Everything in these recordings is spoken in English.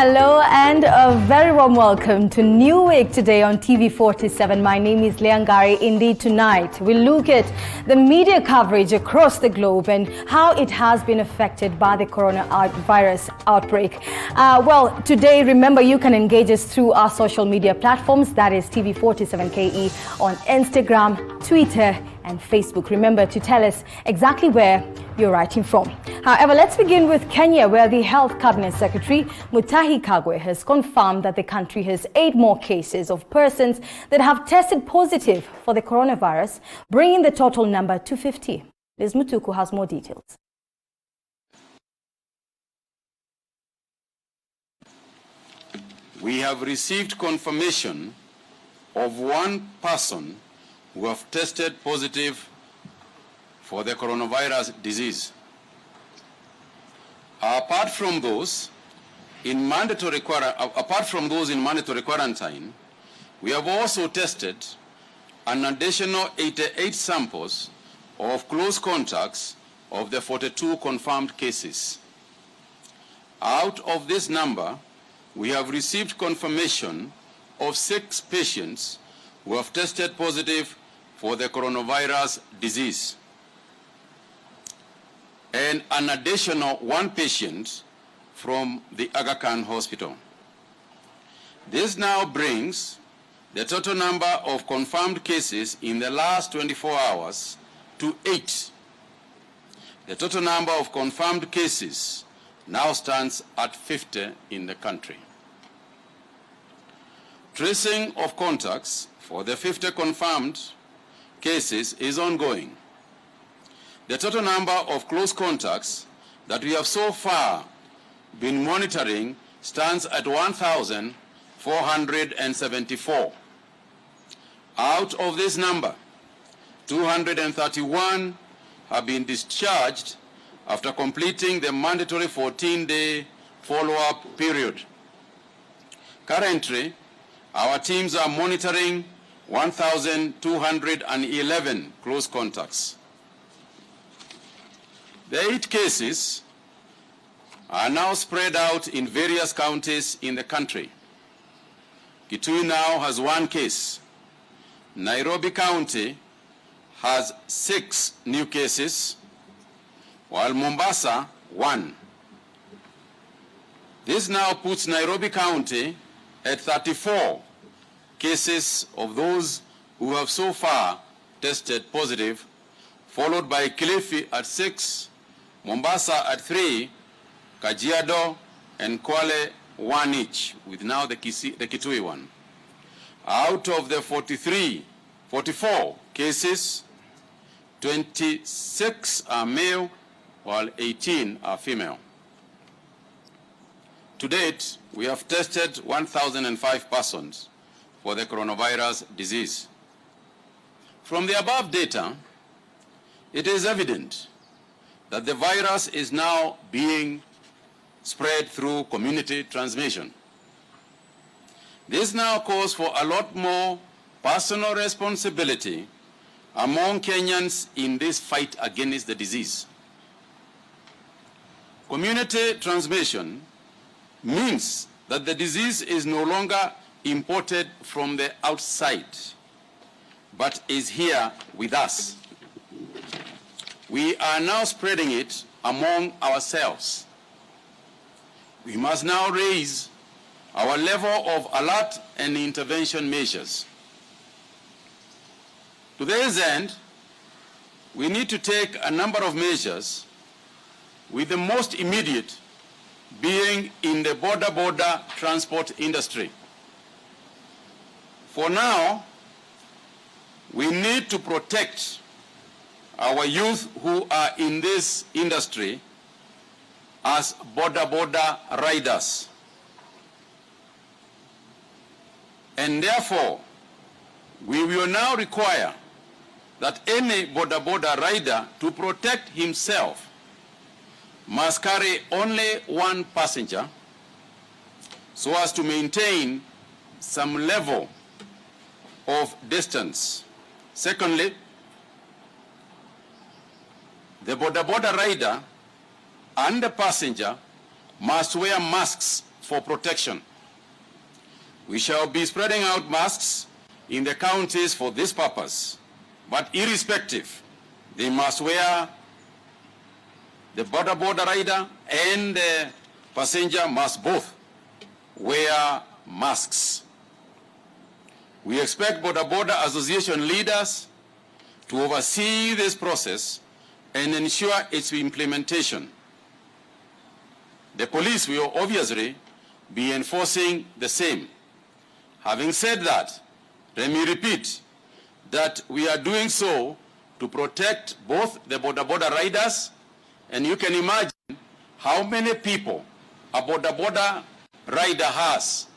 Hello and a very warm welcome to New Week today on TV47. My name is Leangari. Indeed, tonight we look at the media coverage across the globe and how it has been affected by the coronavirus outbreak. Well, today, remember, you can engage us through our social media platforms. That is TV47KE on Instagram, Twitter and Facebook. Remember to tell us exactly where you're writing from. However, let's begin with Kenya, where the Health Cabinet Secretary Mutahi Kagwe has confirmed that the country has 8 more cases of persons that have tested positive for the coronavirus, bringing the total number to 50. Liz Mutuku has more details. We have received confirmation of 1 person who have tested positive for the coronavirus disease. Apart from those in mandatory quarantine, we have also tested an additional 88 samples of close contacts of the 42 confirmed cases. Out of this number, we have received confirmation of 6 patients who have tested positive for the coronavirus disease, and an additional 1 patient from the Aga Khan Hospital. This now brings the total number of confirmed cases in the last 24 hours to 8. The total number of confirmed cases now stands at 50 in the country. Tracing of contacts for the 50 confirmed cases is ongoing. The total number of close contacts that we have so far been monitoring stands at 1,474. Out of this number, 231 have been discharged after completing the mandatory 14-day follow-up period. Currently, our teams are monitoring 1,211 close contacts. The 8 cases are now spread out in various counties in the country. Kitui now has 1 case. Nairobi County has 6 new cases, while Mombasa 1. This now puts Nairobi County at 34 cases of those who have so far tested positive, followed by Kilifi at 6, Mombasa at 3, Kajiado and Kwale 1 each, with now the Kitui 1. Out of the 44 cases, 26 are male, while 18 are female. To date, we have tested 1,005 persons for the coronavirus disease. From the above data, it is evident that the virus is now being spread through community transmission. This now calls for a lot more personal responsibility among Kenyans in this fight against the disease. Community transmission means that the disease is no longer imported from the outside, but is here with us. We are now spreading it among ourselves. We must now raise our level of alert and intervention measures. To this end, we need to take a number of measures, with the most immediate being in the border transport industry. For now, we need to protect our youth who are in this industry as border riders. And therefore, we will now require that any border rider, to protect himself, must carry only 1 passenger so as to maintain some level of distance. Secondly, the border rider and the passenger must wear masks for protection. We shall be spreading out masks in the counties for this purpose, but irrespective, they must wear, the border rider and the passenger must both wear masks. We expect border association leaders to oversee this process and ensure its implementation. The police will obviously be enforcing the same. Having said that, let me repeat that we are doing so to protect both the border riders, and you can imagine how many people a border rider has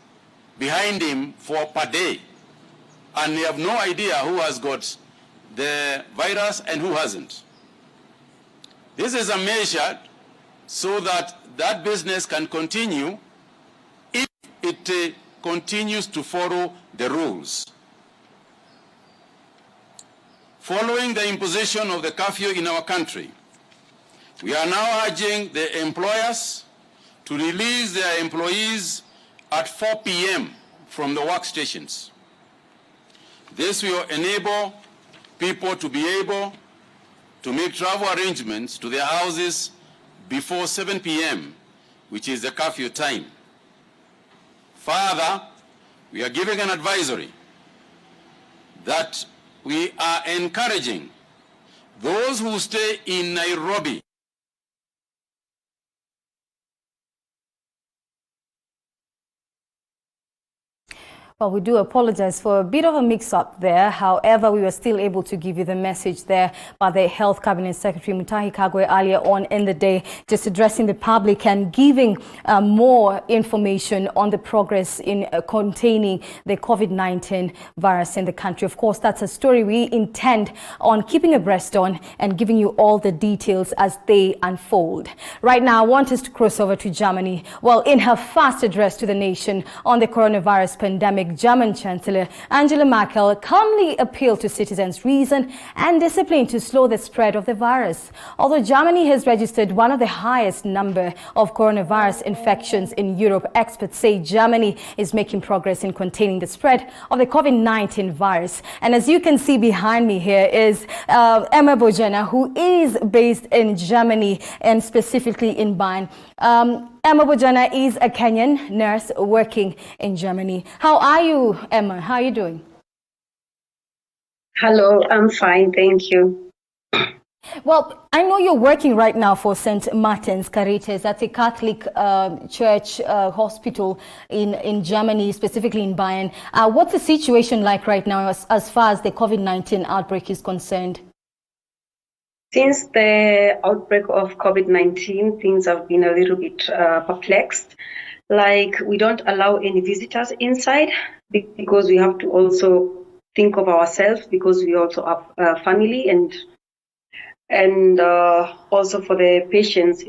behind him per day, and they have no idea who has got the virus and who hasn't. This is a measure so that that business can continue if it continues to follow the rules. Following the imposition of the curfew in our country, we are now urging the employers to release their employees at 4 p.m. from the workstations. This will enable people to be able to make travel arrangements to their houses before 7 p.m., which is the curfew time. Further, we are giving an advisory that we are encouraging those who stay in Nairobi Well, we do apologize for a bit of a mix-up there. However, we were still able to give you the message there by the Health Cabinet Secretary Mutahi Kagwe earlier on in the day, just addressing the public and giving more information on the progress in containing the COVID-19 virus in the country. Of course, that's a story we intend on keeping abreast on and giving you all the details as they unfold. Right now, I want us to cross over to Germany. Well, in her first address to the nation on the coronavirus pandemic, German Chancellor Angela Merkel calmly appealed to citizens' reason and discipline to slow the spread of the virus. Although Germany has registered one of the highest number of coronavirus infections in Europe, experts say Germany is making progress in containing the spread of the COVID-19 virus. And as you can see behind me here is Emma Bojana, who is based in Germany and specifically in Bayern. Emma Bojana is a Kenyan nurse working in Germany. How are you, Emma? How are you doing? Hello, I'm fine, thank you. Well, I know you're working right now for St. Martin's Caritas. That's a Catholic church hospital in Germany, specifically in Bayern. What's the situation like right now as far as the COVID-19 outbreak is concerned? Since the outbreak of COVID-19, things have been a little bit perplexed. Like, we don't allow any visitors inside because we have to also think of ourselves, because we also have family and also for the patients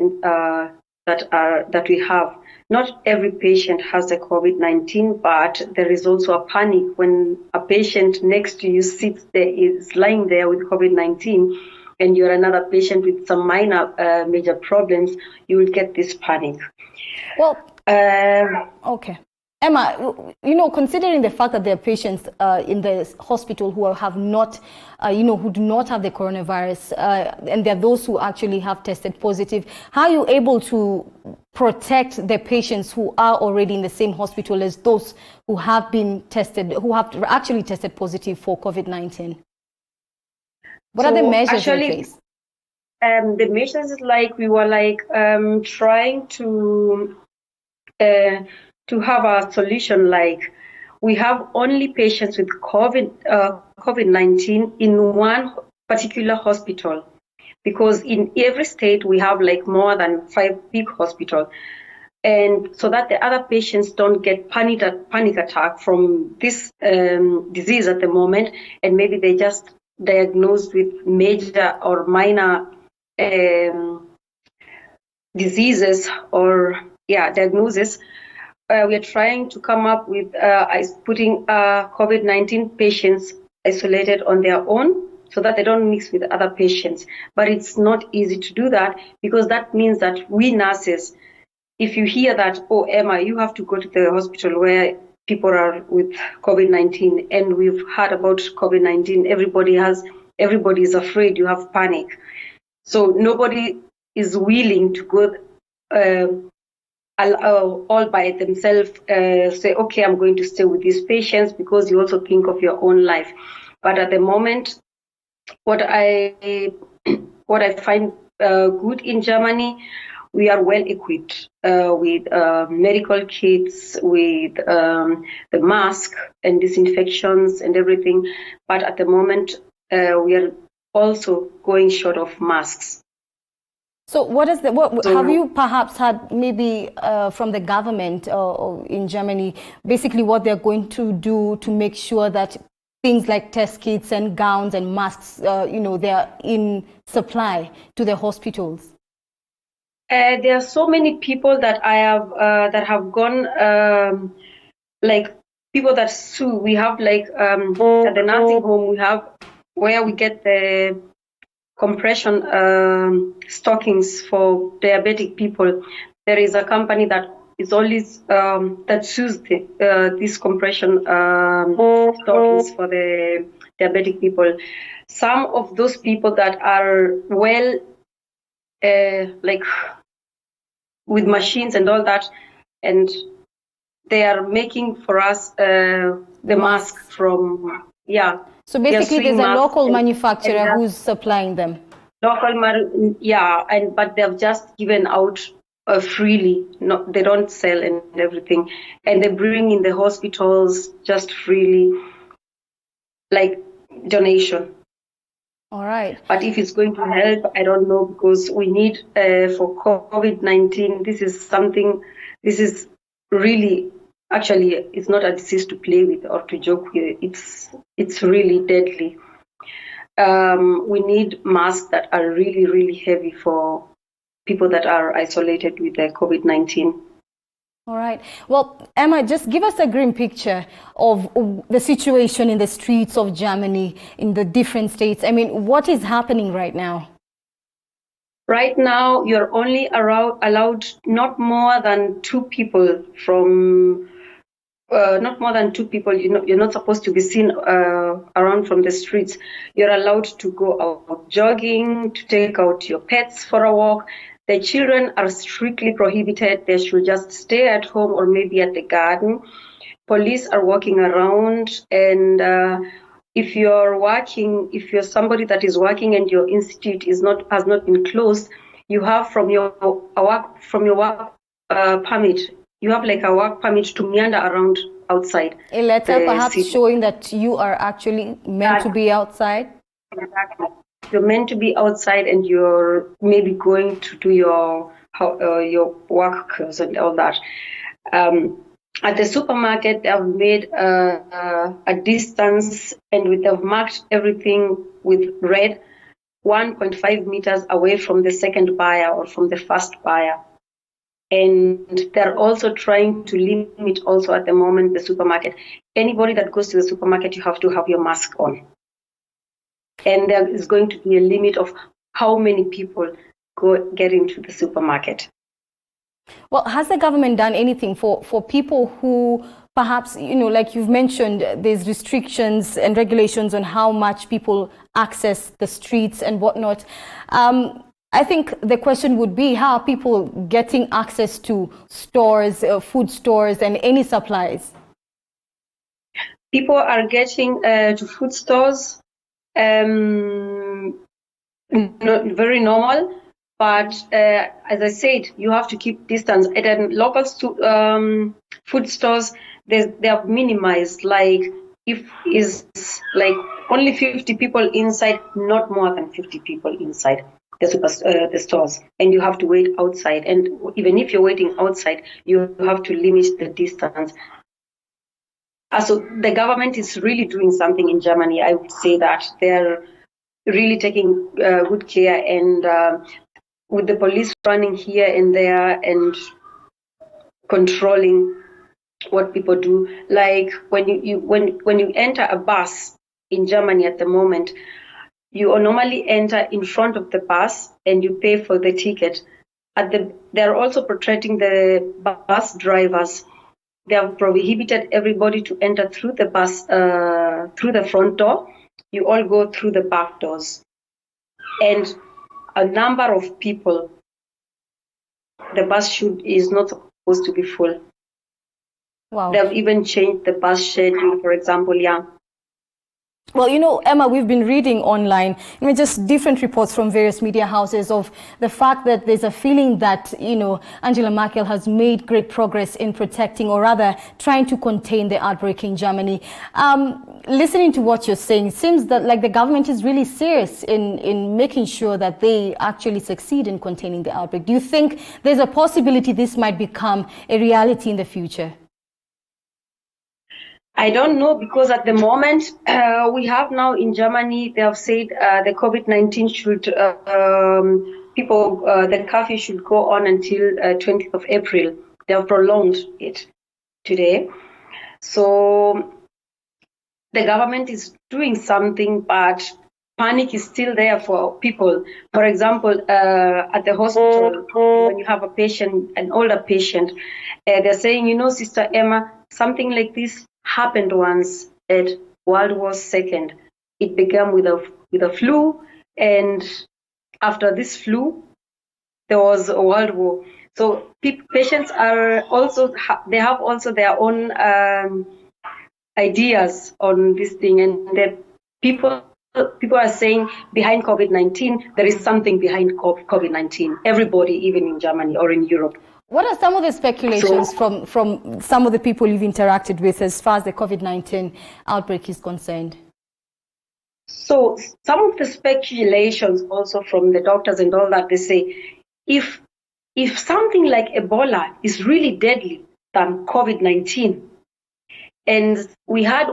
that we have. Not every patient has the COVID-19, but there is also a panic when a patient next to you is lying there with COVID-19, and you're another patient with some minor major problems. You will get this panic. Well, okay. Emma, considering the fact that there are patients in the hospital who have not, who do not have the coronavirus, and there are those who actually have tested positive, how are you able to protect the patients who are already in the same hospital as those who have been tested, who have actually tested positive for COVID-19? What are the measures in place? The measures is like we were trying to have a solution. Like, we have only patients with COVID-19 in one particular hospital, because in every state we have like more than 5 big hospitals, and so that the other patients don't get panic attack from this disease at the moment, and maybe they just diagnosed with major or minor diseases or diagnosis. We are trying to come up with putting COVID-19 patients isolated on their own so that they don't mix with other patients. But it's not easy to do that, because that means that we nurses if you hear that, oh, Emma, you have to go to the hospital where people are with COVID-19, and we've heard about COVID-19, everybody is afraid, you have panic. So nobody is willing to go all by themselves, say, okay, I'm going to stay with these patients, because you also think of your own life. But at the moment, what I find good in Germany, we are well equipped with medical kits, with the mask and disinfections and everything. But at the moment, we are also going short of masks. So have you perhaps had maybe from the government or in Germany, basically what they're going to do to make sure that things like test kits and gowns and masks, they are in supply to the hospitals? There are so many people that that have gone, like people that sue. We have like at the nursing home, we have where we get the compression stockings for diabetic people. There is a company that is always that sues these compression stockings for the diabetic people. Some of those people that are well, like with machines and all that, and they are making for us the mask from, yeah. So basically there's a local manufacturer who's supplying them. But they've just given out freely. No, they don't sell and everything. And they bring in the hospitals just freely, like donation. All right. But if it's going to help, I don't know, because we need for COVID-19, this is really, actually, it's not a disease to play with or to joke with. It's really deadly. We need masks that are really, really heavy for people that are isolated with the COVID-19. All right. Well, Emma, just give us a grim picture of the situation in the streets of Germany, in the different states. I mean, what is happening right now? Right now, you're only allowed not more than two people from. Not more than two people. You're not supposed to be seen around from the streets. You're allowed to go out jogging, to take out your pets for a walk. The children are strictly prohibited. They should just stay at home or maybe at the garden. Police are walking around, and if you're somebody that is working and your institute has not been closed, you have from your work permit. You have like a work permit to meander around outside. A letter perhaps showing that you are actually meant to be outside? Exactly. You're meant to be outside, and you're maybe going to do your work and all that. At the supermarket, they have made a distance, and they've marked everything with red, 1.5 meters away from the second buyer or from the first buyer. And they're also trying to limit also at the moment the supermarket. Anybody that goes to the supermarket, you have to have your mask on. And there is going to be a limit of how many people get into the supermarket. Well, has the government done anything for people who perhaps, like you've mentioned, there's restrictions and regulations on how much people access the streets and whatnot? I think the question would be, how are people getting access to stores, food stores, and any supplies? People are getting to food stores, not very normal, but as I said, you have to keep distance. At local food stores, they have minimized, like if is like only 50 people inside, not more than 50 people inside the stores, and you have to wait outside. And even if you're waiting outside, you have to limit the distance. So the government is really doing something in Germany. I would say that they're really taking good care, and with the police running here and there and controlling what people do. Like when you enter a bus in Germany at the moment, you normally enter in front of the bus and you pay for the ticket. they're also protecting the bus drivers. They have prohibited everybody to enter through the bus, through the front door. You all go through the back doors. And a number of people, the bus is not supposed to be full. Wow. They've even changed the bus schedule, for example, yeah. Well, Emma, we've been reading online, just different reports from various media houses of the fact that there's a feeling that, Angela Merkel has made great progress in protecting, or rather trying to contain the outbreak in Germany. Listening to what you're saying, it seems that the government is really serious in making sure that they actually succeed in containing the outbreak. Do you think there's a possibility this might become a reality in the future? I don't know, because at the moment we have now in Germany, they have said the COVID-19 should, the curfew should go on until 20th of April. They have prolonged it today. So the government is doing something, but panic is still there for people. For example, at the hospital, when you have a patient, an older patient, they're saying, Sister Emma, something like this happened once at World War II. It began with a flu, and after this flu, there was a world war. So patients are also they have also their own ideas on this thing, and that people are saying behind COVID-19 there is something behind COVID-19. Everybody, even in Germany or in Europe. What are some of the speculations from some of the people you've interacted with as far as the COVID-19 outbreak is concerned? So some of the speculations also from the doctors and all that, they say, if something like Ebola is really deadly than COVID-19, and we had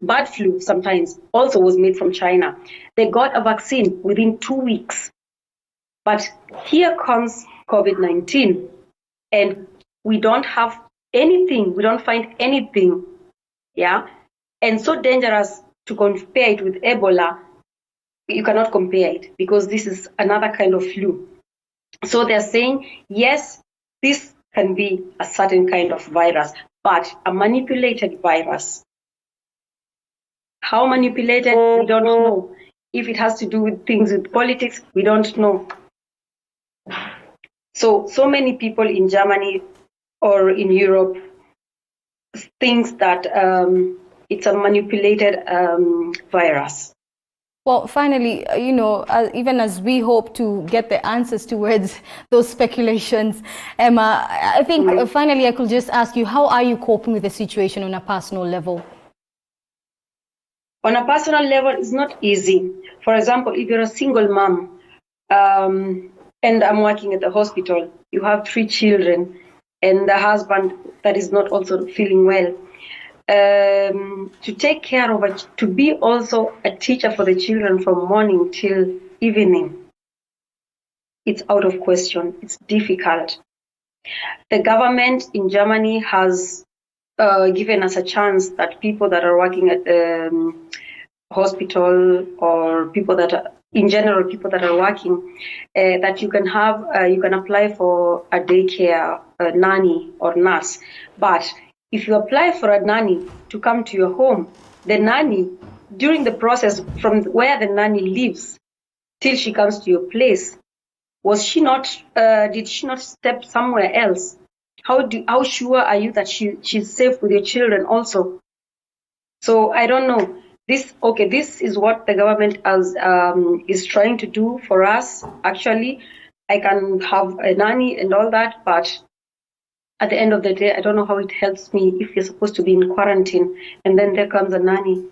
bird flu sometimes also was made from China. They got a vaccine within 2 weeks. But here comes COVID-19, and we don't have anything. We don't find anything, yeah? And so dangerous to compare it with Ebola, you cannot compare it, because this is another kind of flu. So they're saying, yes, this can be a certain kind of virus, but a manipulated virus. How manipulated, we don't know. If it has to do with things with politics, we don't know. So many people in Germany or in Europe think that it's a manipulated virus. Well, finally, even as we hope to get the answers towards those speculations, Emma, I think finally I could just ask you, how are you coping with the situation on a personal level? On a personal level, it's not easy. For example, if you're a single mom, and I'm working at the hospital, you have 3 children, and the husband that is not also feeling well. To take care of it, to be also a teacher for the children from morning till evening, it's out of question. It's difficult. The government in Germany has given us a chance that people that are working at the hospital, or people that are, in general, people that are working, that you can have, you can apply for a daycare, a nanny or nurse. But if you apply for a nanny to come to your home, the nanny, during the process from where the nanny lives till she comes to your place, did she not step somewhere else? How sure are you that she's safe with your children also? So I don't know. This is what the government is trying to do for us. Actually, I can have a nanny and all that, but at the end of the day, I don't know how it helps me if you're supposed to be in quarantine and then there comes a nanny.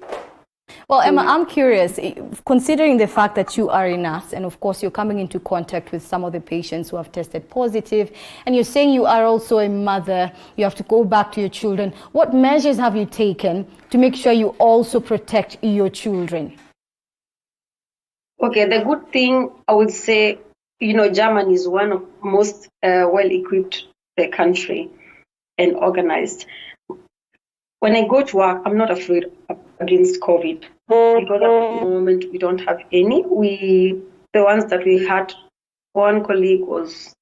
Well, Emma, I'm curious, considering the fact that you are a nurse and of course you're coming into contact with some of the patients who have tested positive, and you're saying you are also a mother, you have to go back to your children. What measures have you taken to make sure you also protect your children? Okay, the good thing I would say, Germany is one of most well-equipped country and organized. When I go to work, I'm not afraid against COVID because at the moment we don't have any. We the ones that we had, one colleague was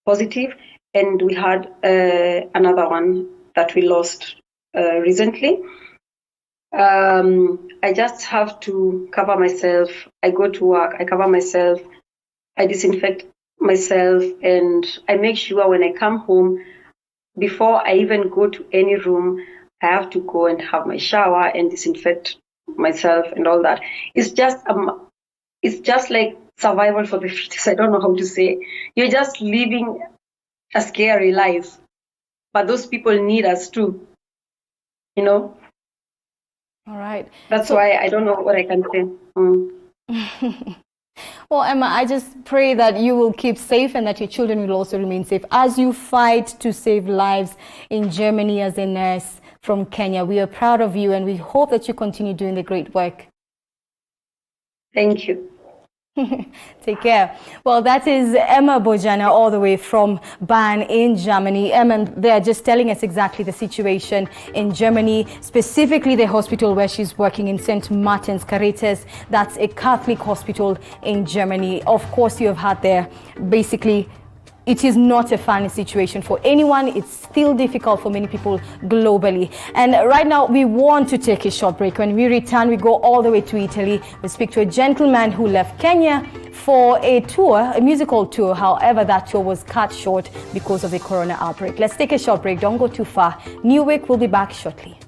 positive, and we had another one that we lost recently. I just have to cover myself. I go to work, I cover myself, I disinfect myself, and I make sure when I come home, before I even go to any room, I have to go and have my shower and disinfect myself and all that. It's just like survival for the fittest. I don't know how to say. You're just living a scary life, but those people need us too, you know. All right. That's why I don't know what I can say. Well, Emma, I just pray that you will keep safe and that your children will also remain safe as you fight to save lives in Germany as a nurse from Kenya. We are proud of you and we hope that you continue doing the great work. Thank you. Take care. Well, that is Emma Bojana all the way from Bern in Germany. Emma, they're just telling us exactly the situation in Germany, specifically the hospital where she's working in St. Martin's Caritas. That's a Catholic hospital in Germany. Of course, you have had there basically. It is not a funny situation for anyone. It's still difficult for many people globally. And right now, we want to take a short break. When we return, we go all the way to Italy. We speak to a gentleman who left Kenya for a tour, a musical tour. However, that tour was cut short because of the corona outbreak. Let's take a short break. Don't go too far. New Week will be back shortly.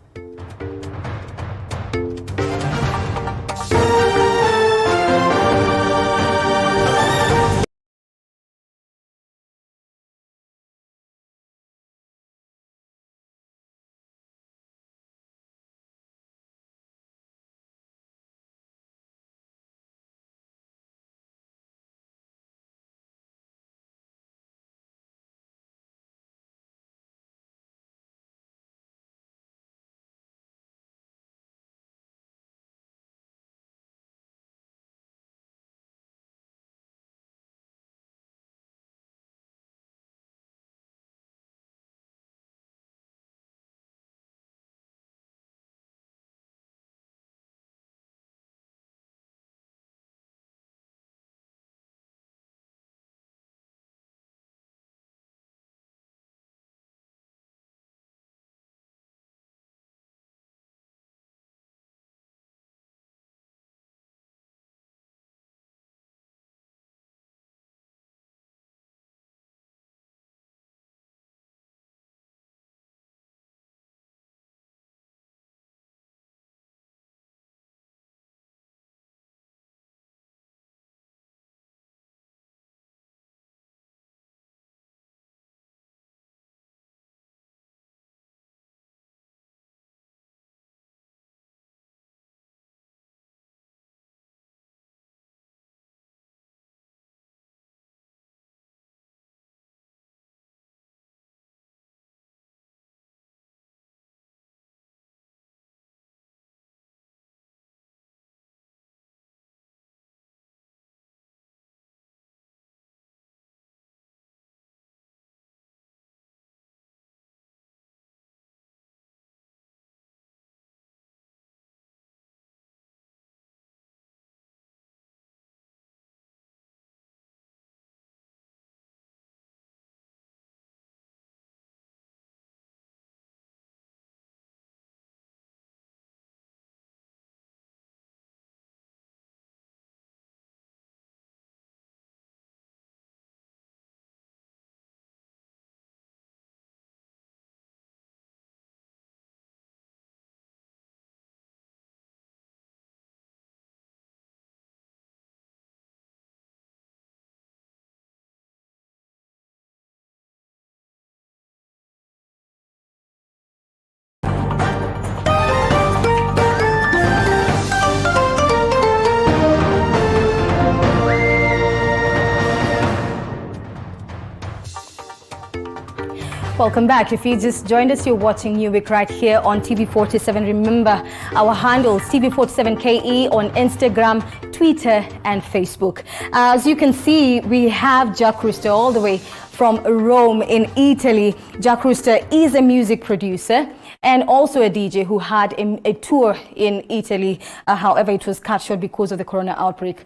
Welcome back. If you just joined us, you're watching New Week right here on TV47. Remember, our handles TV47KE on Instagram, Twitter, and Facebook. As you can see, we have Jack Rooster all the way from Rome in Italy. Jack Rooster is a music producer and also a DJ who had a tour in Italy. However, it was cut short because of the corona outbreak.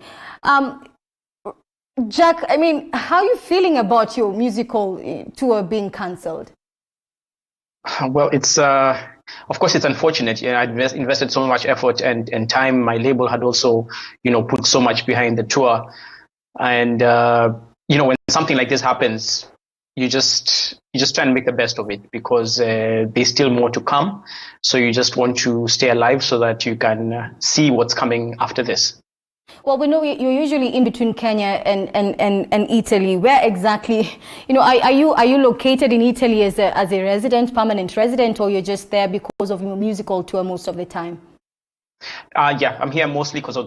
Jack, I mean, how are you feeling about your musical tour being cancelled? Well, it's of course it's unfortunate. Yeah, I invested so much effort and time. My label had also, put so much behind the tour, and when something like this happens, you just try and make the best of it because there's still more to come. So you just want to stay alive so that you can see what's coming after this. Well, we know you're usually in between Kenya and Italy. Where exactly, are you located in Italy as a resident, permanent resident, or you're just there because of your musical tour most of the time? Yeah, I'm here mostly because of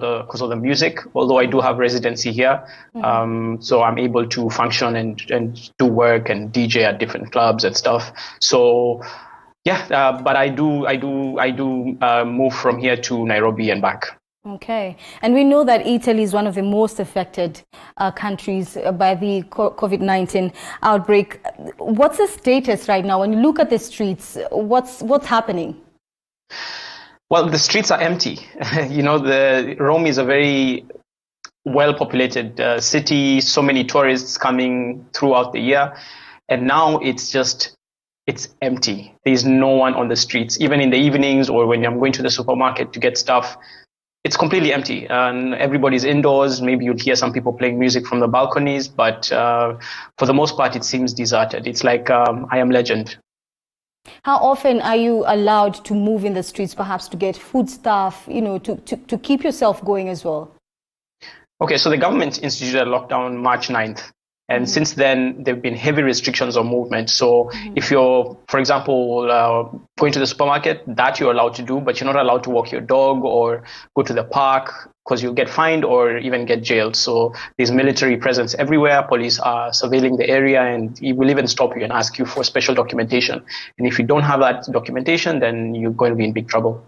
the music. Although I do have residency here, so I'm able to function and do work and DJ at different clubs and stuff. So yeah, but I do move from here to Nairobi and back. Okay. And we know that Italy is one of the most affected countries by the COVID-19 outbreak. What's the status right now? When you look at the streets, what's happening? Well, the streets are empty. The Rome is a very well-populated city, so many tourists coming throughout the year. And now it's empty. There's no one on the streets. Even in the evenings or when I'm going to the supermarket to get stuff, it's completely empty and everybody's indoors. Maybe you'd hear some people playing music from the balconies, but for the most part, it seems deserted. It's like I Am Legend. How often are you allowed to move in the streets, perhaps to get food stuff, to keep yourself going as well? Okay, so the government instituted a lockdown March 9th. And since then, there have been heavy restrictions on movement. So if you're, for example, going to the supermarket, that you're allowed to do, but you're not allowed to walk your dog or go to the park because you'll get fined or even get jailed. So there's military presence everywhere. Police are surveilling the area and it will even stop you and ask you for special documentation. And if you don't have that documentation, then you're going to be in big trouble.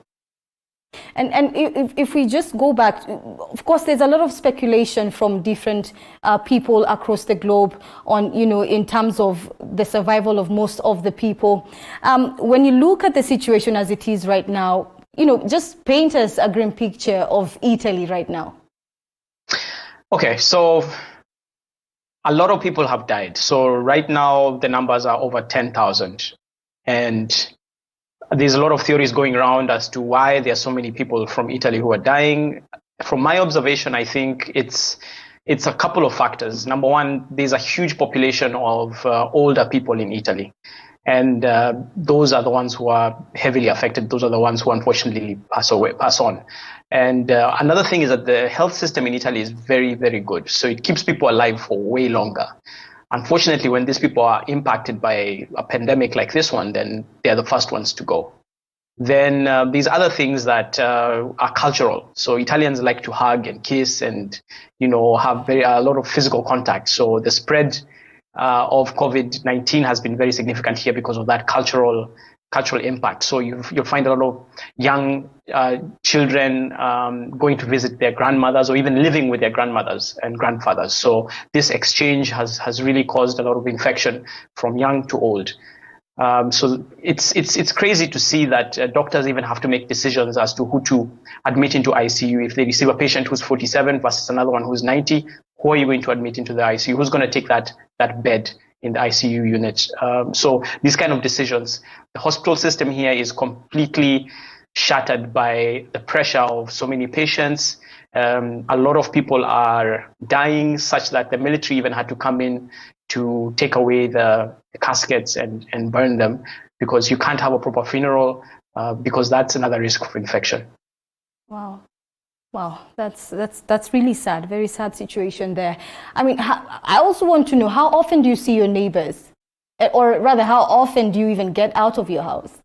And if we just go back, of course, there's a lot of speculation from different people across the globe on, in terms of the survival of most of the people. When you look at the situation as it is right now, just paint us a grim picture of Italy right now. Okay, so a lot of people have died. So right now, the numbers are over 10,000. And there's a lot of theories going around as to why there are so many people from Italy who are dying. From my observation, I think it's a couple of factors. Number one, there's a huge population of older people in Italy. And those are the ones who are heavily affected. Those are the ones who unfortunately pass on. And another thing is that the health system in Italy is very, very good. So it keeps people alive for way longer. Unfortunately, when these people are impacted by a pandemic like this one, then they're the first ones to go. Then these other things that are cultural. So Italians like to hug and kiss and, have a lot of physical contact. So the spread of COVID-19 has been very significant here because of that cultural impact. So you'll find a lot of young children going to visit their grandmothers or even living with their grandmothers and grandfathers. So this exchange has really caused a lot of infection from young to old. So it's crazy to see that doctors even have to make decisions as to who to admit into ICU. If they receive a patient who's 47 versus another one who's 90, who are you going to admit into the ICU? Who's going to take that bed in the ICU unit? So these kind of decisions, the hospital system here is completely shattered by the pressure of so many patients. A lot of people are dying such that the military even had to come in to take away the caskets and burn them because you can't have a proper funeral because that's another risk of infection. Wow, that's really sad. Very sad situation there. I mean, I also want to know, how often do you see your neighbors? Or rather, how often do you even get out of your house?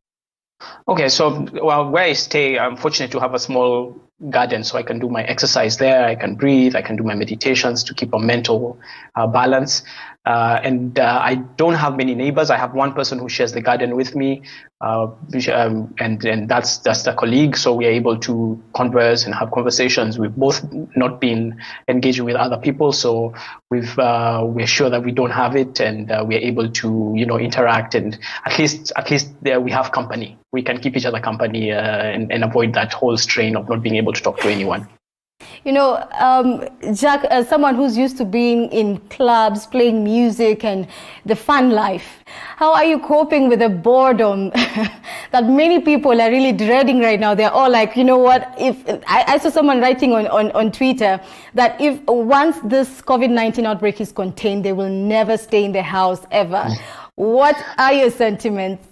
Okay, so where I stay, I'm fortunate to have a small garden, so I can do my exercise there. I can breathe. I can do my meditations to keep a mental balance. And I don't have many neighbors. I have one person who shares the garden with me, and that's the colleague. So we are able to converse and have conversations. We've both not been engaging with other people, so we're sure that we don't have it, and we are able to interact, and at least there we have company. We can keep each other company and avoid that whole strain of not being able to talk to anyone. You know, Jack, as someone who's used to being in clubs, playing music and the fun life, how are you coping with the boredom that many people are really dreading right now? They're all like, you know what, if I saw someone writing on Twitter that if once this COVID-19 outbreak is contained, they will never stay in the house ever. What are your sentiments?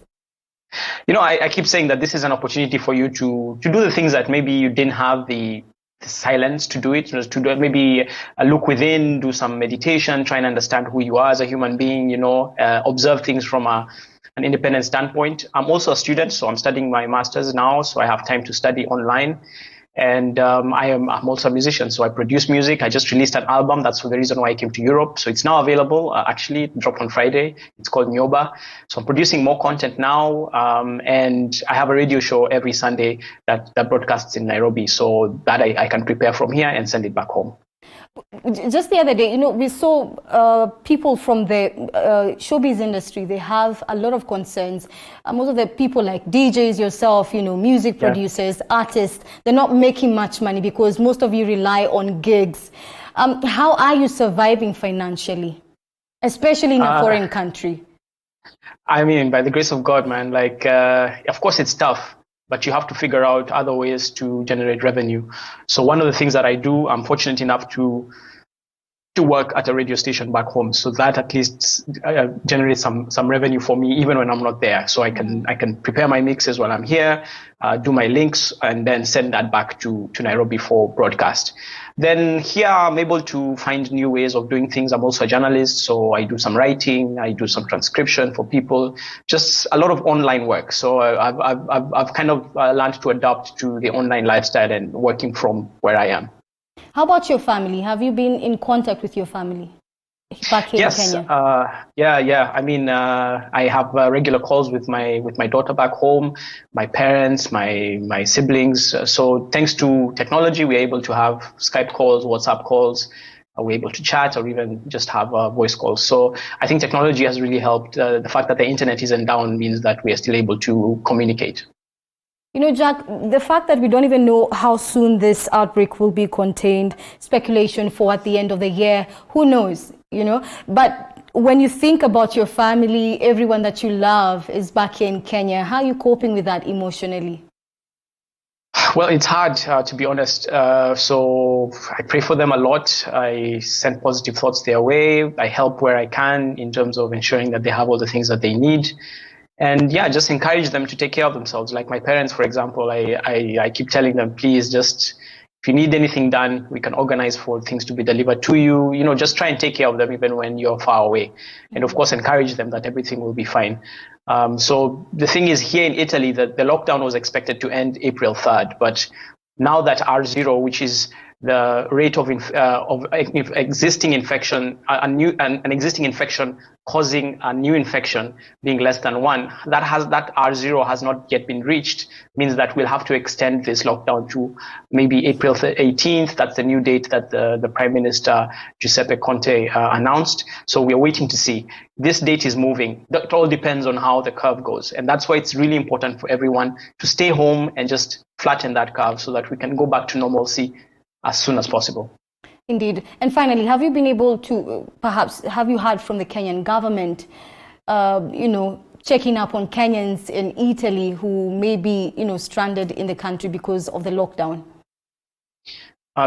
You know, I keep saying that this is an opportunity for you to do the things that maybe you didn't have the silence to do it, to do, maybe look within, do some meditation, try and understand who you are as a human being, you know, observe things from an independent standpoint. I'm also a student, so I'm studying my master's now, so I have time to study online. And I'm also a musician, so I produce music. I just released an album. That's the reason why I came to Europe. So it's now available. Actually, it dropped on Friday. It's called Nyoba. So I'm producing more content now. And I have a radio show every Sunday that broadcasts in Nairobi. So that I can prepare from here and send it back home. Just the other day, you know, we saw people from the showbiz industry. They have a lot of concerns. Most of the people like DJs, yourself, you know, music producers, artists, they're not making much money because most of you rely on gigs. How are you surviving financially, especially in a foreign country? I mean, by the grace of God, man, like, of course it's tough, but you have to figure out other ways to generate revenue. So one of the things that I do, I'm fortunate enough to work at a radio station back home, so that at least generates some revenue for me even when I'm not there. So I can prepare my mixes while I'm here, do my links, and then send that back to Nairobi for broadcast. Then here I'm able to find new ways of doing things. I'm also a journalist, so I do some writing, I do some transcription for people, just a lot of online work. So I've kind of learned to adapt to the online lifestyle and working from where I am. How about your family? Have you been in contact with your family back here in Kenya? Yeah. I mean, I have regular calls with my daughter back home, my parents, my siblings. So thanks to technology, we're able to have Skype calls, WhatsApp calls. We're able to chat or even just have voice calls. So I think technology has really helped. The fact that the internet isn't down means that we are still able to communicate. You know, Jack, the fact that we don't even know how soon this outbreak will be contained, speculation for at the end of the year, who knows, you know? But when you think about your family, everyone that you love is back here in Kenya, how are you coping with that emotionally? Well, it's hard, to be honest. So I pray for them a lot. I send positive thoughts their way. I help where I can in terms of ensuring that they have all the things that they need. And yeah, just encourage them to take care of themselves. Like my parents, for example, I keep telling them, please, just if you need anything done, we can organize for things to be delivered to you. You know, just try and take care of them even when you're far away. And of course, encourage them that everything will be fine. So the thing is, here in Italy, that the lockdown was expected to end April 3rd. But now that R0, which is the rate of existing infection, an existing infection causing a new infection being less than 1, that R0 has not yet been reached, means that we'll have to extend this lockdown to maybe April 18th. That's the new date that the Prime Minister Giuseppe Conte announced. So we're waiting to see. This date is moving. That all depends on how the curve goes. And that's why it's really important for everyone to stay home and just flatten that curve so that we can go back to normalcy as soon as possible. Indeed. And finally, have you been able to, perhaps, have you heard from the Kenyan government, you know, checking up on Kenyans in Italy who may be, you know, stranded in the country because of the lockdown?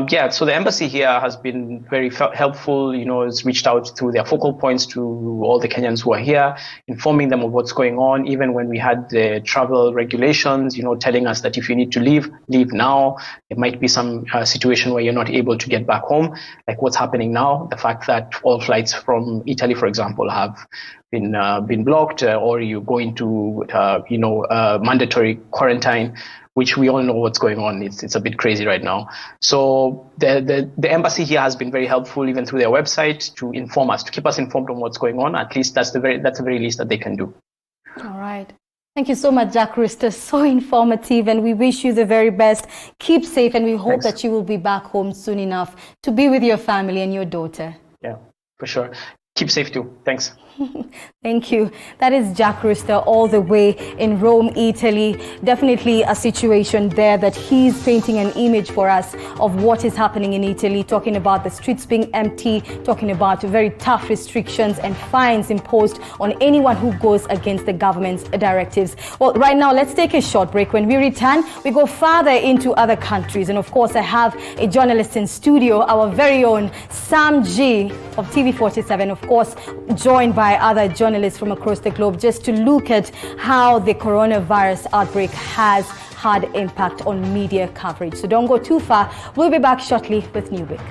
Yeah, so the embassy here has been very helpful. You know, it's reached out through their focal points to all the Kenyans who are here, informing them of what's going on. Even when we had the travel regulations, you know, telling us that if you need to leave now. There might be some situation where you're not able to get back home, like what's happening now. The fact that all flights from Italy, for example, have been blocked, or you go into mandatory quarantine, which we all know what's going on. It's a bit crazy right now. So the embassy here has been very helpful, even through their website, to inform us, to keep us informed on what's going on. At least that's the very least that they can do. All right. Thank you so much, Jack Rooster. So informative, and we wish you the very best. Keep safe, and we hope that you will be back home soon enough to be with your family and your daughter. Yeah, for sure. Keep safe too. Thanks. Thank you. That is Jack Rooster all the way in Rome, Italy. Definitely a situation there that he's painting an image for us of what is happening in Italy, talking about the streets being empty, talking about very tough restrictions and fines imposed on anyone who goes against the government's directives. Well, right now, let's take a short break. When we return, we go further into other countries. And of course, I have a journalist in studio, our very own Sam G of TV47, of course, joined by other journalists from across the globe, just to look at how the coronavirus outbreak has had impact on media coverage. So don't go too far. We'll be back shortly with New Week.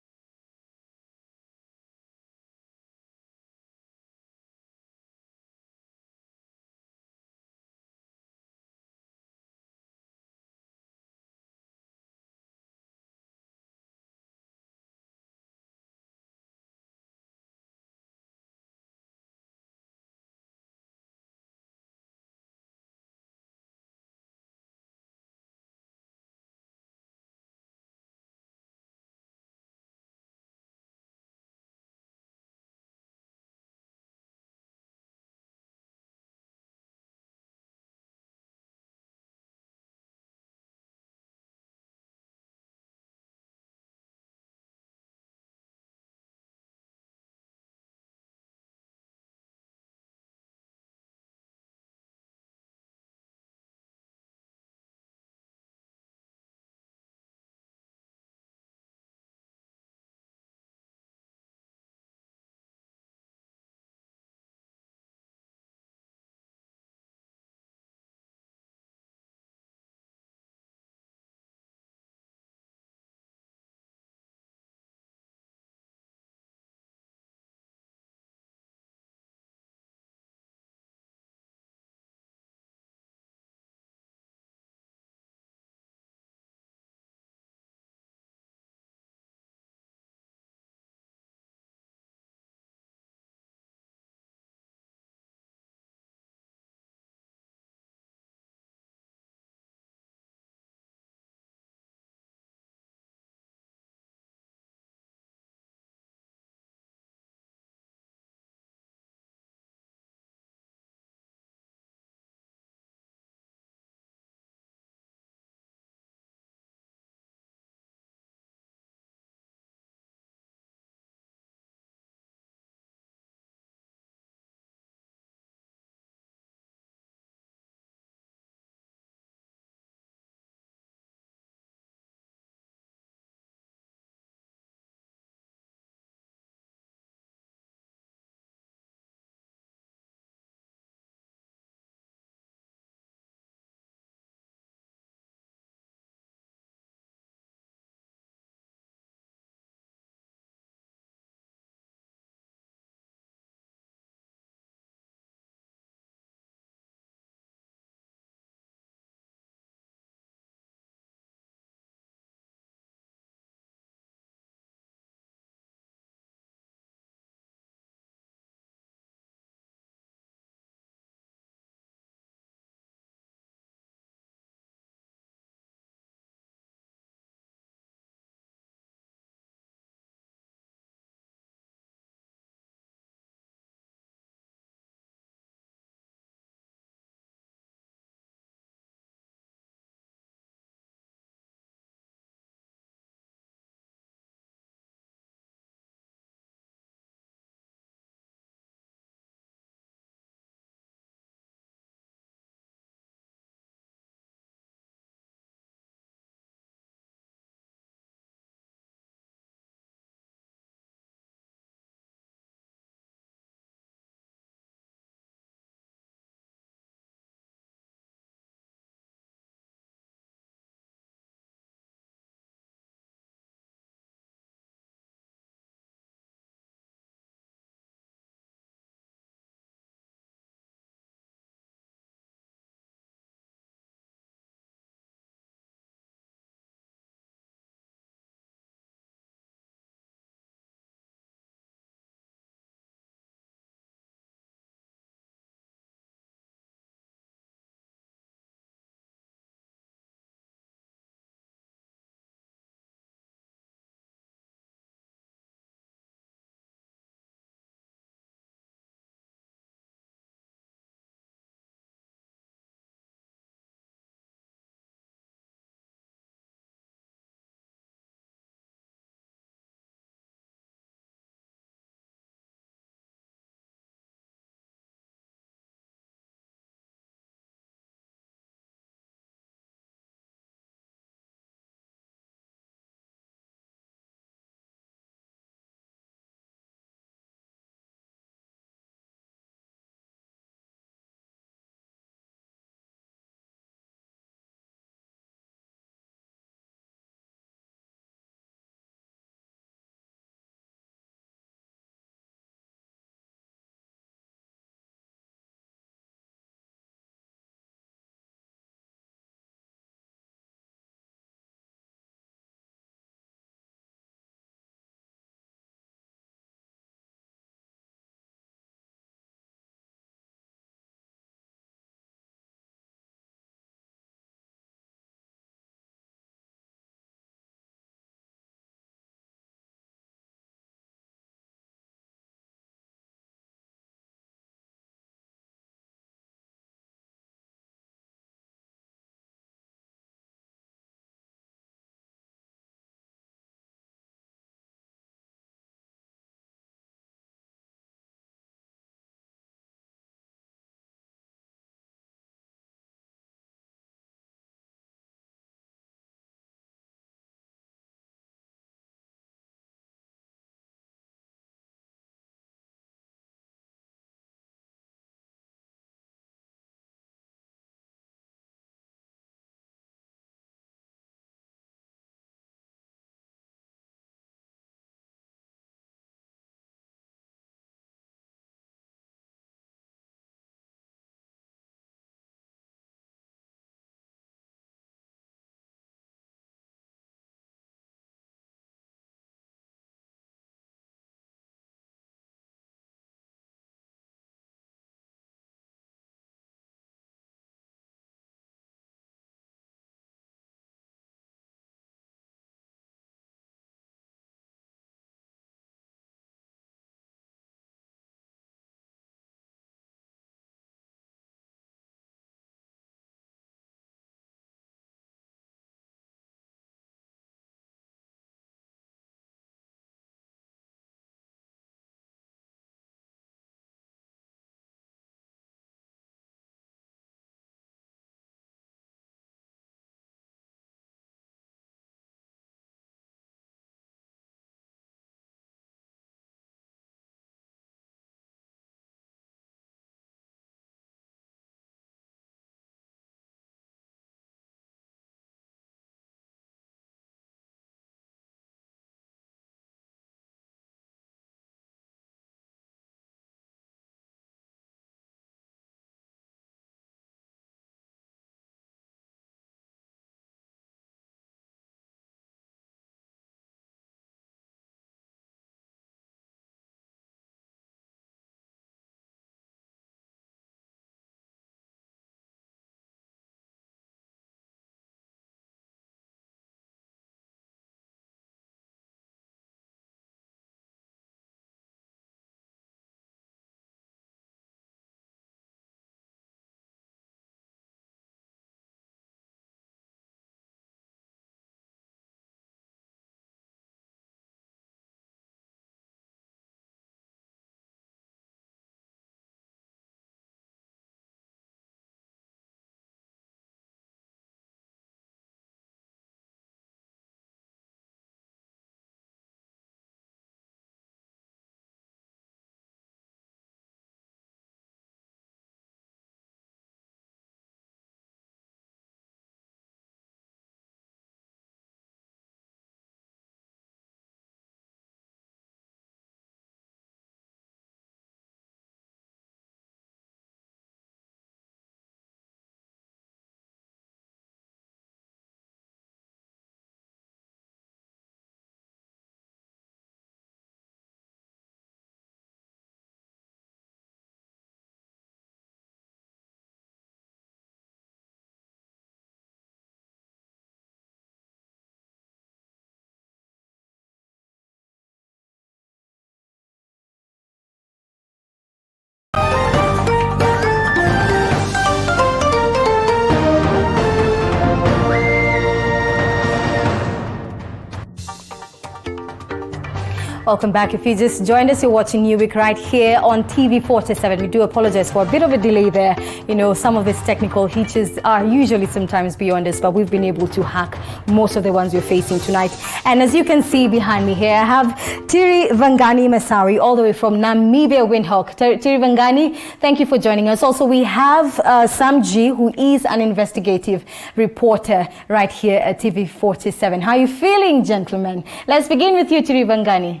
Welcome back. If you just joined us, you're watching New Week right here on TV 47. We do apologize for a bit of a delay there. You know, some of these technical hitches are usually sometimes beyond us, but we've been able to hack most of the ones we're facing tonight. And as you can see behind me here, I have Tiri Vangani Masawi, all the way from Namibia Windhoek. Tiri Vangani, thank you for joining us. Also, we have Sam G, who is an investigative reporter right here at TV 47. How are you feeling, gentlemen? Let's begin with you, Tiri Vangani.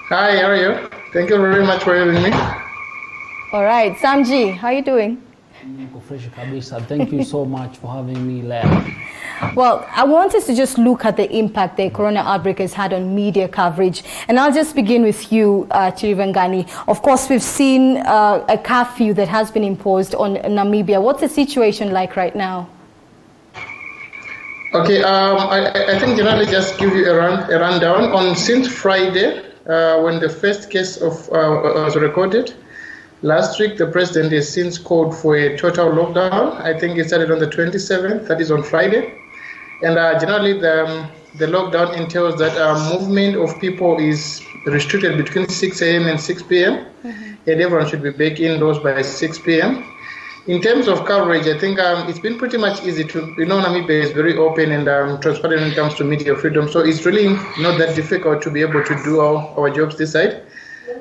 Hi, how are you? Thank you very much for having me. All right, Samji, how are you doing? Thank you so much for having me, Leah. Well, I want us to just look at the impact the corona outbreak has had on media coverage. And I'll just begin with you, Tiri Vangani. Of course, we've seen a curfew that has been imposed on Namibia. What's the situation like right now? Okay, I think generally just give you a rundown. Since Friday, when the first case was recorded, last week the president has since called for a total lockdown. I think it started on the 27th, that is on Friday. And generally the lockdown entails that movement of people is restricted between 6 a.m. and 6 p.m. And everyone should be back indoors by 6 p.m. In terms of coverage, I think it's been pretty much easy to, Namibia is very open and transparent when it comes to media freedom. So it's really not that difficult to be able to do our jobs this side.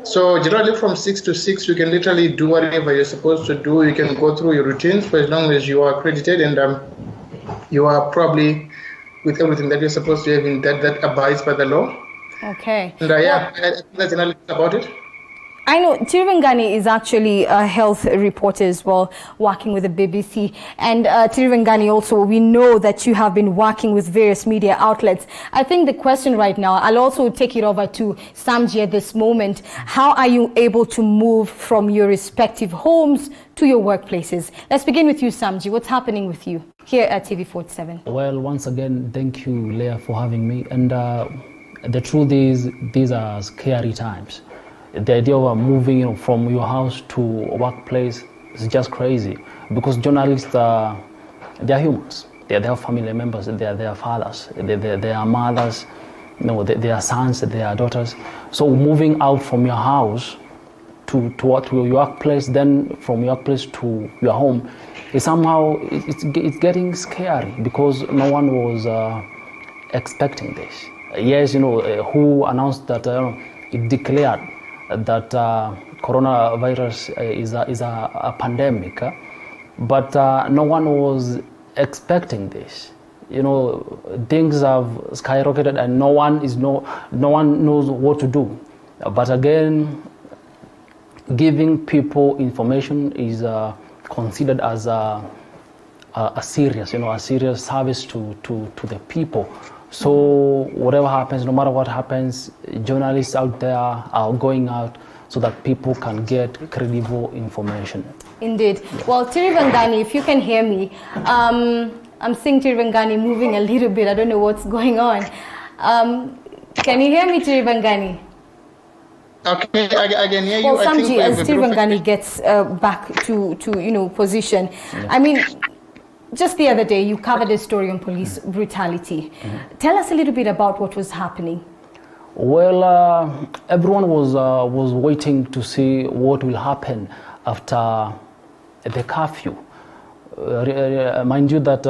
So generally from 6 to 6, you can literally do whatever you're supposed to do. You can go through your routines for as long as you are accredited and you are probably with everything that you're supposed to have in that abides by the law. Okay. And I think that's generally about it. I know Tiri Vangani is actually a health reporter as well, working with the BBC. And Tiri Vangani, also, we know that you have been working with various media outlets. I think the question right now, I'll also take it over to Samji at this moment. How are you able to move from your respective homes to your workplaces? Let's begin with you, Samji. What's happening with you here at TV 47? Well, once again, thank you, Leah, for having me. And the truth is, these are scary times. The idea of moving from your house to a workplace is just crazy, because journalists they are humans. They have family members, they are their fathers, they are mothers, they are sons, they are daughters. So moving out from your house to your workplace, then from your workplace to your home, is somehow it's getting scary, because no one was expecting this. Yes, who announced that it declared that coronavirus is a pandemic, but no one was expecting this. Things have skyrocketed, and no one knows what to do. But again, giving people information is considered as a serious service to the people. So whatever happens, no matter what happens, journalists out there are going out so that people can get credible information. Indeed. Well, Tiri Vangani, if you can hear me, I'm seeing Tiri Vangani moving a little bit. I don't know what's going on. Can you hear me, Tiri Vangani? Okay, I can hear you. Well, Samji, as Tiri Vangani gets back to position, yeah. I mean, just the other day, you covered a story on police brutality. Tell us a little bit about what was happening. Well, everyone was waiting to see what will happen after the curfew. Mind you that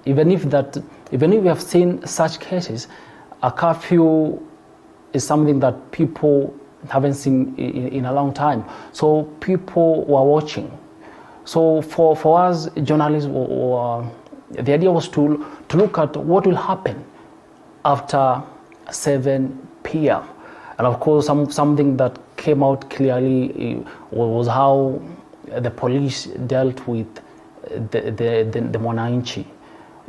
even if we have seen such cases, a curfew is something that people haven't seen in a long time. So people were watching. So for us journalists, the idea was to look at what will happen after 7 p.m. And of course, something that came out clearly was how the police dealt with the Mwananchi,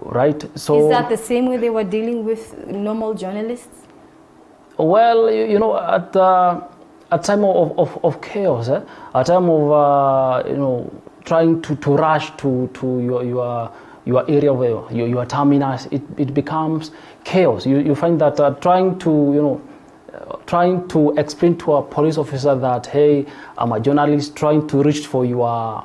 right? So is that the same way they were dealing with normal journalists? Well, at a time of chaos, a time of trying to rush to your area, where your terminus, it becomes chaos. You find that trying to explain to a police officer that, hey, I'm a journalist, trying to reach for your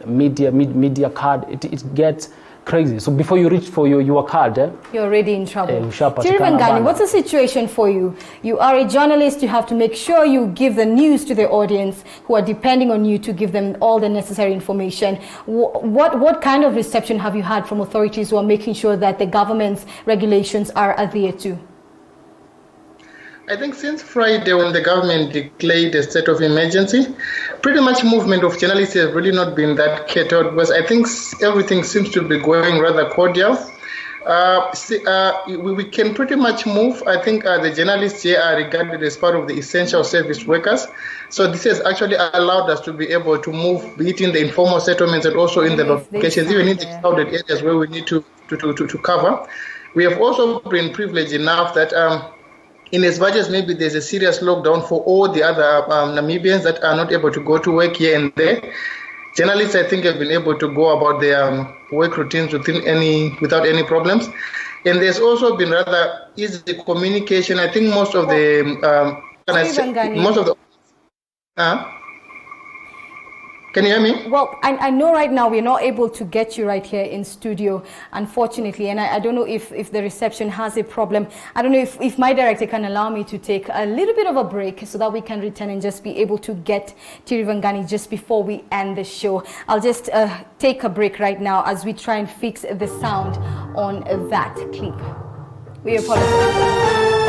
media card, it gets crazy. So before you reach for your card, you're already in trouble. Tirivan Gani, what's the situation for you? You are a journalist. You have to make sure you give the news to the audience who are depending on you to give them all the necessary information. What kind of reception have you had from authorities who are making sure that the government's regulations are adhered to? I think since Friday, when the government declared a state of emergency, pretty much movement of journalists has really not been that catered, because I think everything seems to be going rather cordial. We can pretty much move. I think the journalists here are regarded as part of the essential service workers. So this has actually allowed us to be able to move, be it in the informal settlements and also in the locations, even in the crowded areas where we need to cover. We have also been privileged enough that in as much as maybe there's a serious lockdown for all the other Namibians that are not able to go to work here and there, journalists, I think, have been able to go about their work routines without any problems. And there's also been rather easy communication. I think most of can you hear me? Well, I know right now we're not able to get you right here in studio, unfortunately, and I don't know if the reception has a problem. I don't know if my director can allow me to take a little bit of a break so that we can return and just be able to get Tirivan Gani just before we end the show. I'll just take a break right now as we try and fix the sound on that clip. We apologize.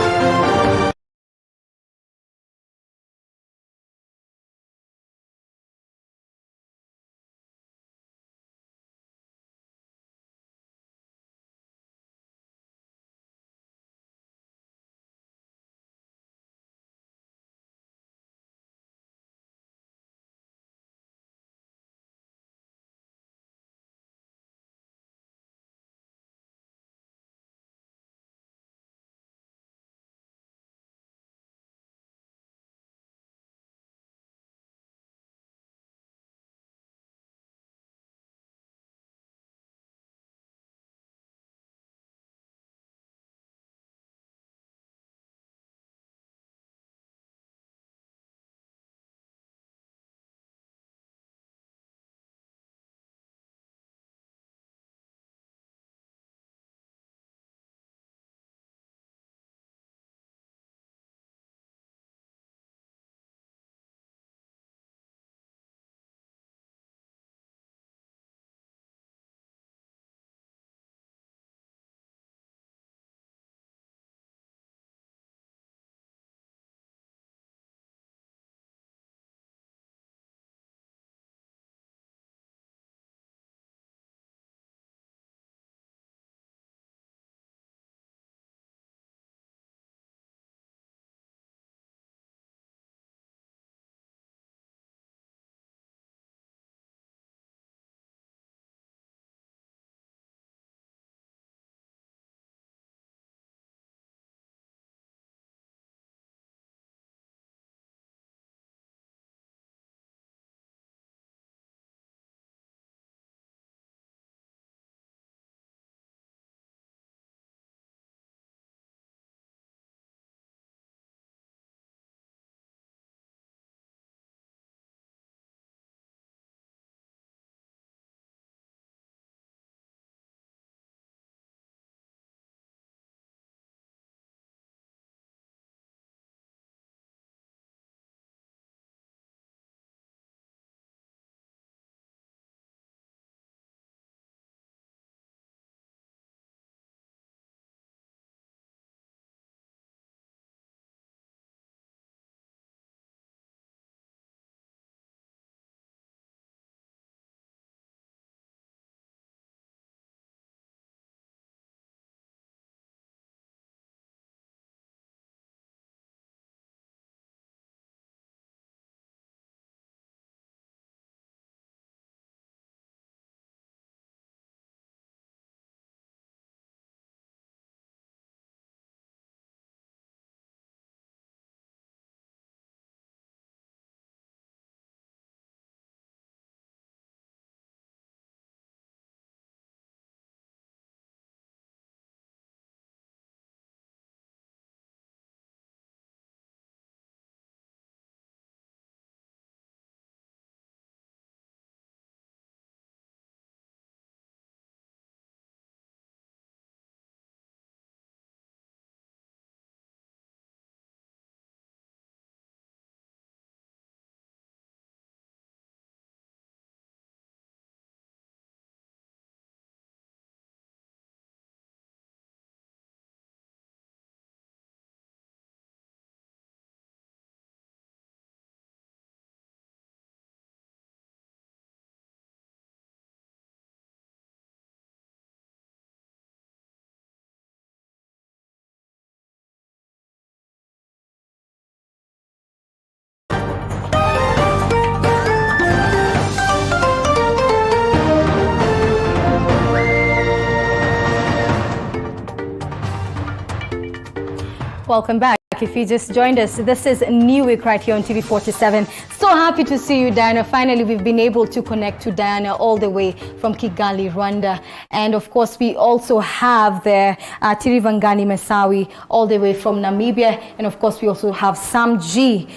Welcome back. If you just joined us, this is New Week right here on TV47. So happy to see you, Diana. Finally, we've been able to connect to Diana all the way from Kigali, Rwanda. And of course, we also have there Tirivangani Masawi all the way from Namibia. And of course, we also have Sam G,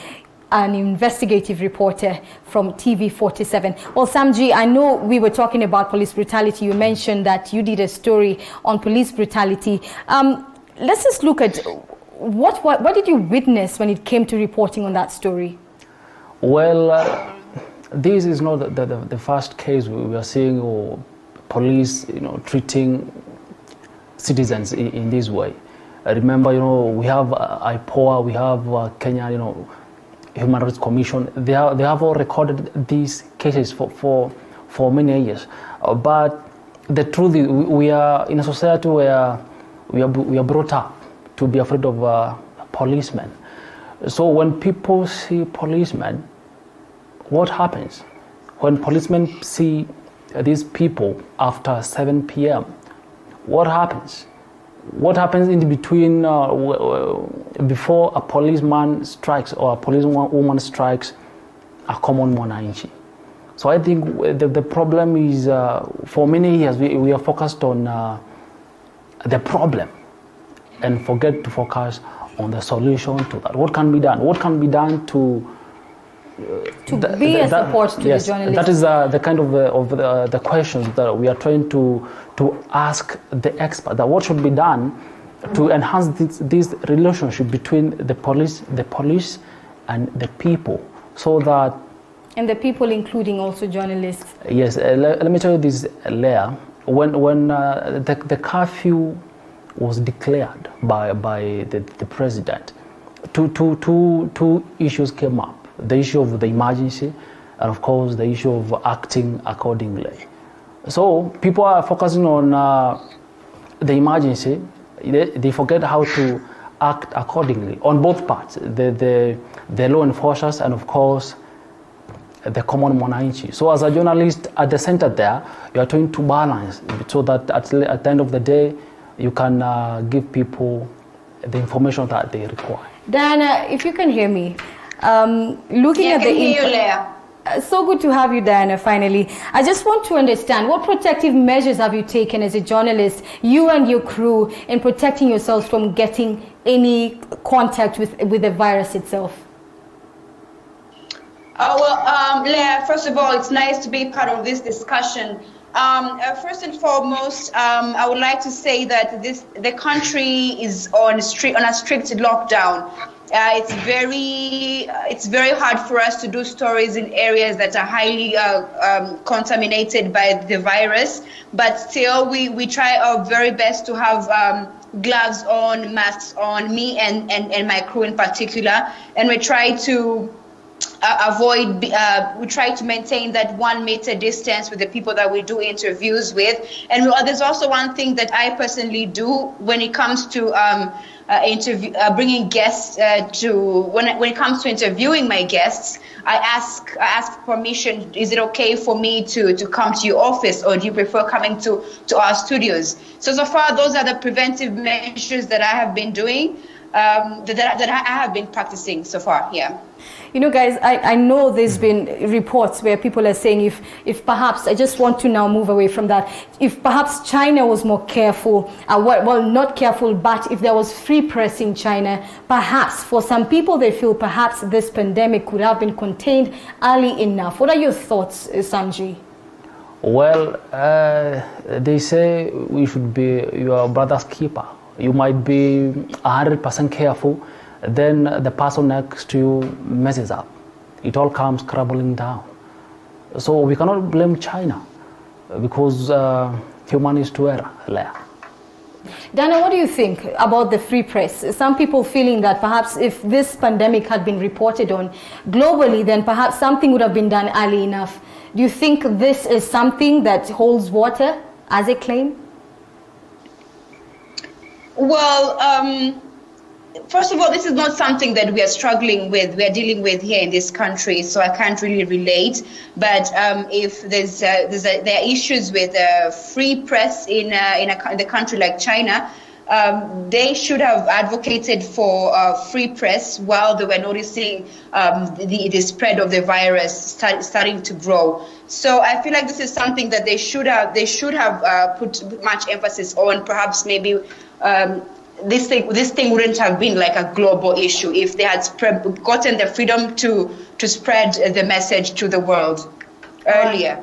an investigative reporter from TV47. Well, Sam G, I know we were talking about police brutality. You mentioned that you did a story on police brutality. Let's just look at what did you witness when it came to reporting on that story? Well, this is not the first case we are seeing police, treating citizens in this way. Remember, we have IPOA, we have Kenya, Human Rights Commission. They have all recorded these cases for many years. But the truth is, we are in a society where we are brought up to be afraid of policemen. So when people see policemen, what happens? When policemen see these people after 7 p.m., what happens? What happens in between before a policeman strikes or a policewoman strikes a common mwananchi? So I think the problem is, for many years, we are focused on the problem and forget to focus on the solution to that. What can be done? What can be done to be a support to the journalists? That is the kind of the questions that we are trying to ask the expert. That what should be done to enhance this relationship between the police and the people, so that. And the people, including also journalists. Yes, let me tell you this, Leah. When the curfew was declared by the president, two issues came up: the issue of the emergency, and of course the issue of acting accordingly. So people are focusing on the emergency. They forget how to act accordingly on both parts: the law enforcers and of course the common mwananchi. So as a journalist at the center there, you are trying to balance so that at the end of the day, you can give people the information that they require. Diana, if you can hear me, looking at the Leah. So good to have you, Diana, finally. I just want to understand, what protective measures have you taken as a journalist, you and your crew, in protecting yourselves from getting any contact with the virus itself? Leah, first of all, it's nice to be part of this discussion. First and foremost, I would like to say that the country is on a strict lockdown. It's very hard for us to do stories in areas that are highly contaminated by the virus. But still, we try our very best to have gloves on, masks on, me and my crew in particular, and we try to we try to maintain that 1 meter distance with the people that we do interviews with. And there's also one thing that I personally do when it comes to bringing guests when it comes to interviewing my guests. I ask permission. Is it okay for me to come to your office, or do you prefer coming to our studios? So far, those are the preventive measures that I have been doing, that I have been practicing so far. Yeah. Guys, I know there's been reports where people are saying if perhaps, I just want to now move away from that, if perhaps China was more careful, well, not careful, but if there was free press in China, perhaps for some people they feel perhaps this pandemic could have been contained early enough. What are your thoughts, Sanji? Well, they say we should be your brother's keeper. You might be 100% careful, then the person next to you messes up. It all comes crumbling down. So we cannot blame China because human is to err. Dana, what do you think about the free press? Some people feeling that perhaps if this pandemic had been reported on globally, then perhaps something would have been done early enough. Do you think this is something that holds water as a claim? Well, first of all, this is not something that we are struggling with. We are dealing with here in this country, so I can't really relate. But if there are issues with free press in a country like China, they should have advocated for free press while they were noticing the spread of the virus starting to grow. So I feel like this is something that they should have put much emphasis on. Perhaps maybe this thing wouldn't have been like a global issue if they had gotten the freedom to spread the message to the world earlier.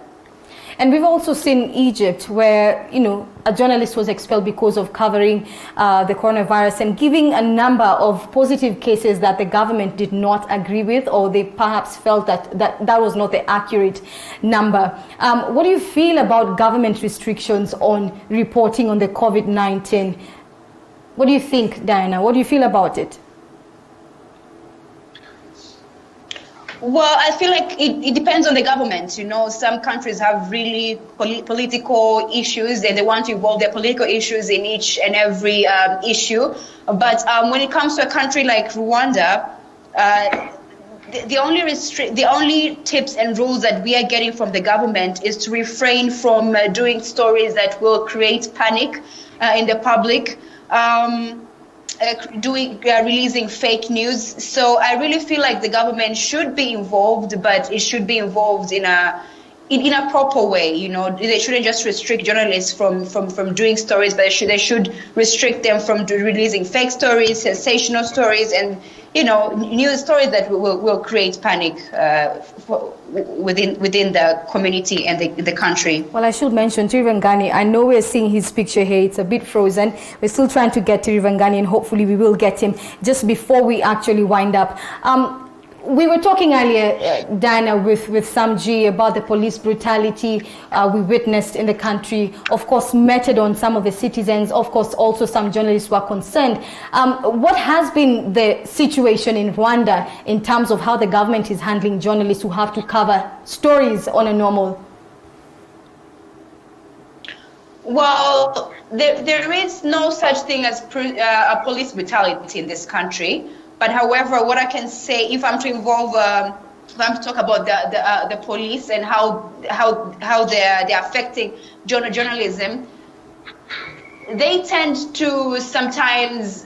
And we've also seen Egypt where, a journalist was expelled because of covering the coronavirus and giving a number of positive cases that the government did not agree with, or they perhaps felt that was not the accurate number. What do you feel about government restrictions on reporting on the COVID-19? What do you think, Diana? What do you feel about it? Well, I feel like it depends on the government. Some countries have really political issues and they want to involve their political issues in each and every issue. But when it comes to a country like Rwanda, the only tips and rules that we are getting from the government is to refrain from doing stories that will create panic in the public. Releasing fake news. So I really feel like the government should be involved, but it should be involved in a proper way. They shouldn't just restrict journalists from doing stories, but they should restrict them from releasing fake stories, sensational stories, and news stories that will create panic within the community and the country. Well, I should mention Tirivangani. I know we're seeing his picture here. It's a bit frozen. We're still trying to get Tirivangani, and hopefully we will get him just before we actually wind up. We were talking earlier, Diana, with Samji about the police brutality we witnessed in the country, of course, meted on some of the citizens. Of course, also some journalists were concerned. What has been the situation in Rwanda in terms of how the government is handling journalists who have to cover stories on a normal? Well, there is no such thing as a police brutality in this country. But however, what I can say, if I'm to talk about the police and how they're affecting journalism, they tend to sometimes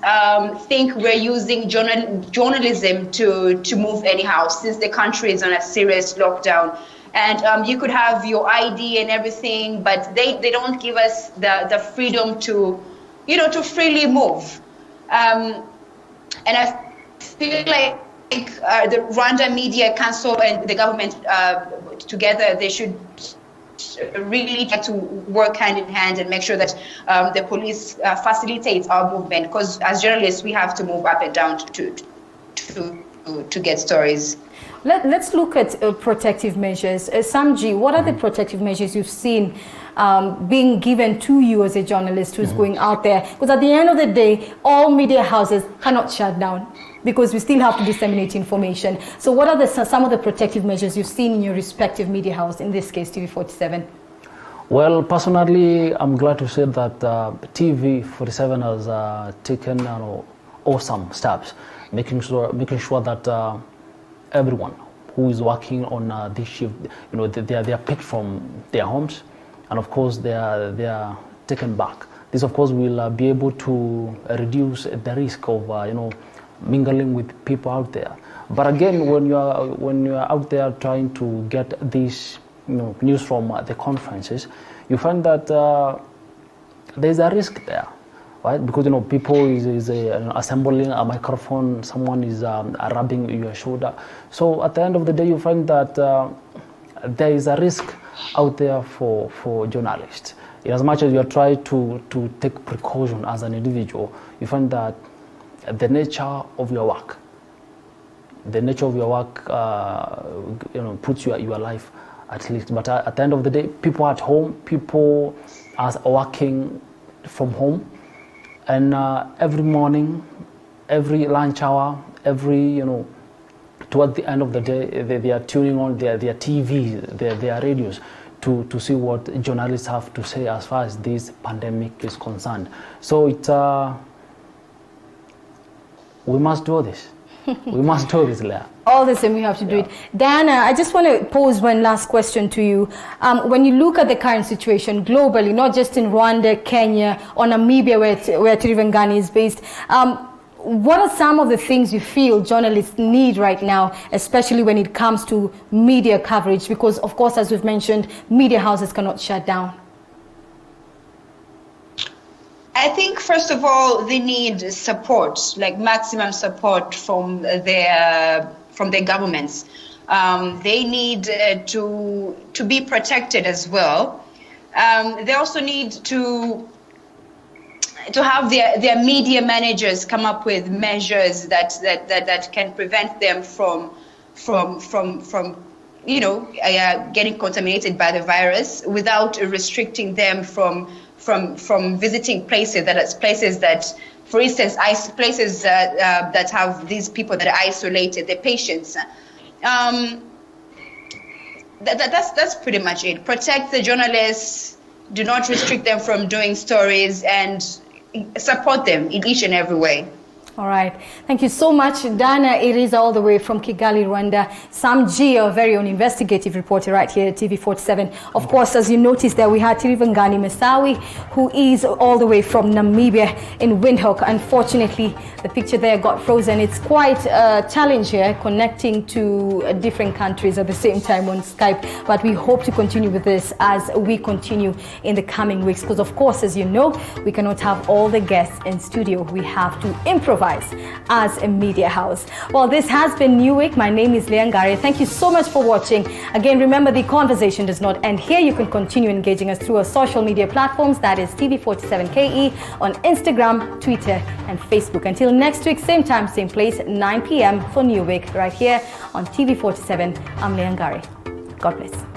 think we're using journalism to move anyhow, since the country is on a serious lockdown. And you could have your ID and everything, but they don't give us the freedom to freely move. And I feel like the Rwanda Media Council and the government together, they should really try to work hand in hand and make sure that the police facilitates our movement, because as journalists we have to move up and down to get stories. Let's look at protective measures. Samji, what are the protective measures you've seen being given to you as a journalist who's going out there? Because at the end of the day, all media houses cannot shut down, because we still have to disseminate information. So what are some of the protective measures you've seen in your respective media house, in this case TV47? Well, personally, I'm glad to say that TV47 has taken awesome steps, making sure that everyone who is working on this shift, they are picked from their homes, and of course they are taken back. This, of course, will be able to reduce the risk of mingling with people out there. But again, when you are out there trying to get this news from the conferences, you find that there's a risk there, right? Because people is assembling a microphone, someone is rubbing your shoulder. So at the end of the day, you find that there is a risk out there for journalists. In as much as you try to take precaution as an individual, you find that the nature of your work puts your life at least. But at the end of the day, people at home, people are working from home, and every morning, every lunch hour, toward the end of the day, they are tuning on their TV, their radios to see what journalists have to say as far as this pandemic is concerned. So we must do this. We must do this, Leah. All the same, we have to do it. Diana, I just want to pose one last question to you. When you look at the current situation globally, not just in Rwanda, Kenya, or Namibia, where Tirivangani is based, what are some of the things you feel journalists need right now, especially when it comes to media coverage? Because, of course, as we've mentioned, media houses cannot shut down. I think, first of all, they need support, like maximum support from their governments. They need to be protected as well. They also need to have their media managers come up with measures that can prevent them from getting contaminated by the virus without restricting them from visiting places that, for instance, places that have these people that are isolated, the patients. That's pretty much it. Protect the journalists. Do not restrict them from doing stories, and support them in each and every way. All right. Thank you so much, Dana. It is all the way from Kigali, Rwanda. Sam G, our very own investigative reporter right here at TV47. Of course, as you noticed there, we had Tirivangani Masawi, who is all the way from Namibia in Windhoek. Unfortunately, the picture there got frozen. It's quite a challenge here connecting to different countries at the same time on Skype. But we hope to continue with this as we continue in the coming weeks. Because, of course, as you know, we cannot have all the guests in studio. We have to improvise as a media house. Well, this has been New Week. My name is Leangari. Thank you so much for watching. Again, remember, the conversation does not end here. You can continue engaging us through our social media platforms. That is TV47KE on Instagram, Twitter, and Facebook. Until next week, same time, same place, 9 p.m. for New Week right here on TV47. I'm Leangari. God bless.